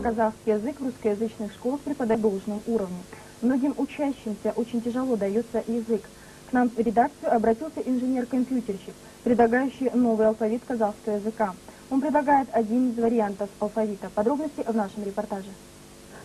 Казахский язык в русскоязычных школах преподают на должном уровне. Многим учащимся очень тяжело дается язык. К нам в редакцию обратился инженер-компьютерщик, предлагающий новый алфавит казахского языка. Он предлагает один из вариантов алфавита. Подробности в нашем репортаже.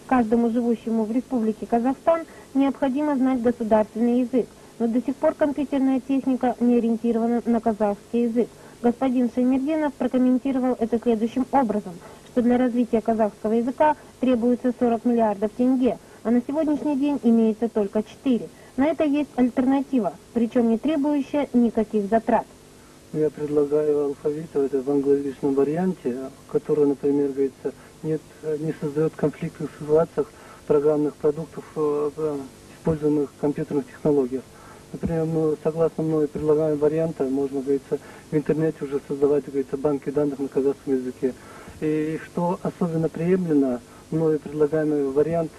Каждому живущему в Республике Казахстан необходимо знать государственный язык, но до сих пор компьютерная техника не ориентирована на казахский язык. Господин Шаймердинов прокомментировал это следующим образом, что для развития казахского языка требуется 40 миллиардов тенге, а на сегодняшний день имеется только 4. На это есть альтернатива, причем не требующая никаких затрат. Я предлагаю алфавит в англоязычном варианте, который, например, говорится, не создает конфликтных ситуациях программных продуктов, используемых в компьютерных технологиях. Например, согласно мной предлагаемого варианта, можно, говорится, в интернете уже создавать, говорится, банки данных на казахском языке. И что особенно приемлемо, мной предлагаемый вариант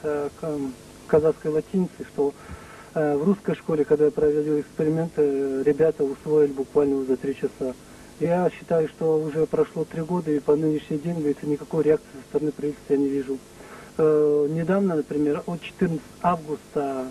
казахской латиницы, что в русской школе, когда я проводил эксперименты, ребята усвоили буквально за 3 часа. Я считаю, что уже прошло 3 года, и по нынешний день, говорится, никакой реакции со стороны правительства я не вижу. Недавно, например, от 14 августа,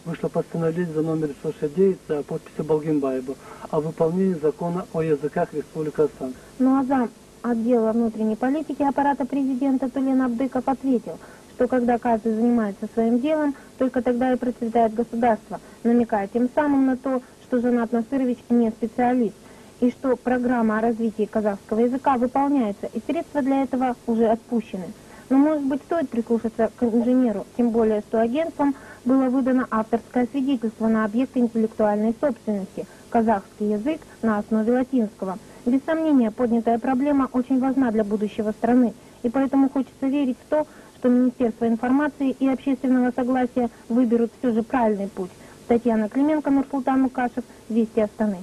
вышло постановление за номер 169 за подписью Балгинбаева о выполнении закона о языках Республики Казахстан. Ну а зам отдела внутренней политики аппарата президента Тулен Абдыков ответил, что когда каждый занимается своим делом, только тогда и процветает государство, намекая тем самым на то, что Жанат Насырович не специалист, и что программа о развитии казахского языка выполняется, и средства для этого уже отпущены. Но, может быть, стоит прислушаться к инженеру, тем более, что агентством было выдано авторское свидетельство на объект интеллектуальной собственности – казахский язык на основе латинского. Без сомнения, поднятая проблема очень важна для будущего страны, и поэтому хочется верить в то, что Министерство информации и общественного согласия выберут все же правильный путь. Татьяна Клименко, Нурсултан Мукашев, Вести Астаны.